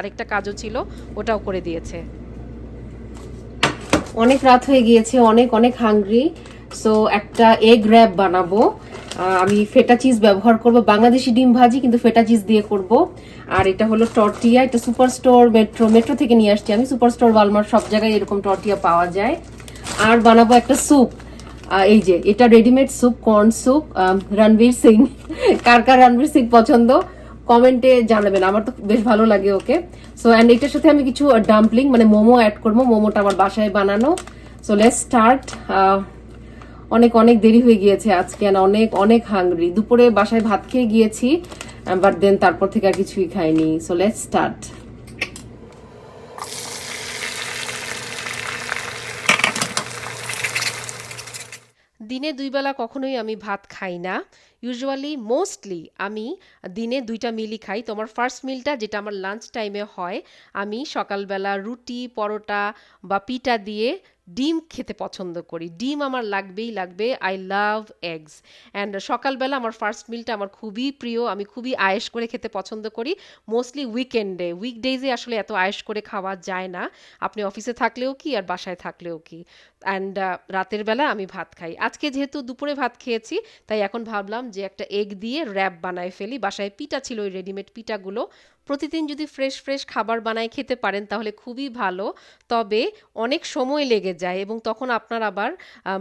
আরেকটা কাজও ছিল, ওটাও করে দিয়েছে। অনেক রাত হয়ে গিয়েছে, অনেক অনেক হাংরি। সো একটা এগ র্যাপ বানাবো। আমি ফেটা চিজ ব্যবহার করব, বাংলাদেশি ডিম ভাজি কিন্তু ফেটা চিজ দিয়ে করব। আর এটা হলো টর্টিয়া, এটা সুপার স্টোর মেট্রো থেকে নিয়ে আসছি আমি। সুপার স্টোর ওয়ালমার্ট সব জায়গায় এরকম টর্টিয়া পাওয়া যায়। আর বানাবো একটা স্যুপ। এই যে এটা readymade soup, corn soup, Ranveer Singh. কার কার রণবীর সিং পছন্দ কমেন্টে জানাবেন, আমার তো বেশ ভালো লাগে ওকে। সো এন্ড এটার সাথে আমি কিছু ডাম্পলিং মানে মোমো অ্যাড করবো, মোমোটা আমার বাসায় বানানো। So let's start. অনেক অনেক দেরি হয়ে গিয়েছে আজকে, অনেক অনেক হাংরি। দুপুরে বাসায় ভাত খেয়ে গিয়েছি, বাট দেন তারপর থেকে আর কিছুই খাইনি। So let's start. দিনে ২ বেলা কখনোই আমি ভাত খাই না। ইউজুয়ালি মোস্টলি আমি দিনে ২টা মিলই খাই। তো আমার ফার্স্ট মিলটা যেটা আমার লাঞ্চ টাইমে হয়, আমি সকালবেলা রুটি, পরোটা বা পিঠা দিয়ে ডিম খেতে পছন্দ করি। ডিম আমার লাগবেই লাগবে। I love eggs. অ্যান্ড সকালবেলা আমার ফার্স্ট মিলটা আমার খুবই প্রিয়। আমি খুবই আয়েশ করে খেতে পছন্দ করি। মোস্টলি উইকেন্ডে, উইকডেজে আসলে এত আয়েশ করে খাওয়া যায় না। আপনি অফিসে থাকলেও কি আর বাসায় থাকলেও কি। অ্যান্ড রাতের বেলা আমি ভাত খাই। আজকে যেহেতু দুপুরে ভাত খেয়েছি, তাই এখন ভাবলাম যে একটা এগ দিয়ে র্যাপ বানায় ফেলি। বাসায় পিঠা ছিল, ওই রেডিমেড পিঠাগুলো। প্রতিদিন যদি ফ্রেশ ফ্রেশ খাবার বানায় খেতে পারেন তাহলে খুবই ভালো। তবে অনেক সময় লেগে যায় এবং তখন আপনার আবার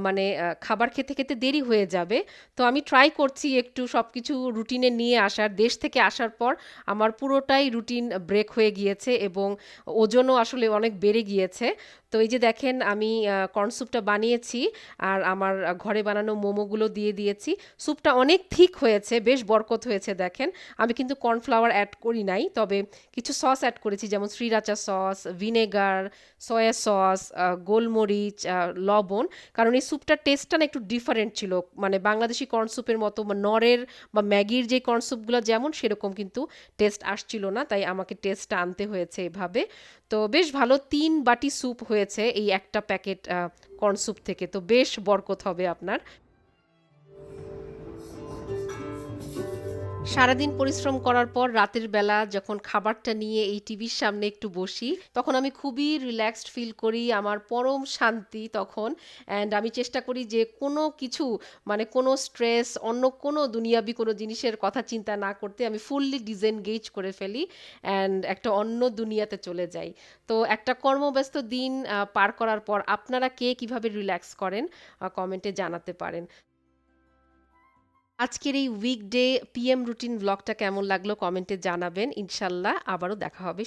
মানে খাবার খেতে খেতে দেরি হয়ে যাবে। তো আমি ট্রাই করছি একটু সব কিছু রুটিনে নিয়ে আসার। দেশ থেকে আসার পর আমার পুরোটাই রুটিন ব্রেক হয়ে গিয়েছে এবং ওজনও আসলে অনেক বেড়ে গিয়েছে। তো এই যে দেখেন আমি কর্ন স্যুপটা বানিয়েছি আর আমার ঘরে বানানো মোমোগুলো দিয়ে দিয়েছি। স্যুপটা অনেক থিক হয়েছে, বেশ বরকত হয়েছে দেখেন। আমি কিন্তু কর্নফ্লাওয়ার অ্যাড করি নাই, তবে কিছু সস অ্যাড করেছি, যেমন sriracha sauce, vinegar, soya sauce, গোলমরিচ, লবণ। কারণ এই স্যুপটার টেস্টটা না একটু ডিফারেন্ট ছিল, মানে বাংলাদেশি কর্ন স্যুপের মতো বা নরের বা ম্যাগির যে কর্ন স্যুপগুলো যেমন সেরকম কিন্তু টেস্ট আসছিল না, তাই আমাকে টেস্টটা আনতে হয়েছে এভাবে। তো বেশ ভালো ৩ বাটি স্যুপ হয়েছে এই একটা প্যাকেট কর্ন স্যুপ থেকে। তো বেশ বরকত হবে আপনার। সারাদিন পরিশ্রম করার পর রাতের বেলা যখন খাবারটা নিয়ে এই টিভির সামনে একটু বসি, তখন আমি খুবই রিল্যাক্সড ফিল করি, আমার পরম শান্তি তখন। অ্যান্ড আমি চেষ্টা করি যে কোনো কিছু মানে কোনো স্ট্রেস, অন্য কোনো দুনিয়াবি কোনো জিনিসের কথা চিন্তা না করতে আমি ফুললি ডিসএনগেজ করে ফেলি অ্যান্ড একটা অন্য দুনিয়াতে চলে যাই। তো একটা কর্মব্যস্ত দিন পার করার পর আপনারা কে কিভাবে রিল্যাক্স করেন কমেন্টে জানাতে পারেন। আজকের এই উইকডে পিএম রুটিন ব্লগটা কেমন লাগলো কমেন্টে জানাবেন। ইনশাল্লাহ আবারও দেখা হবে।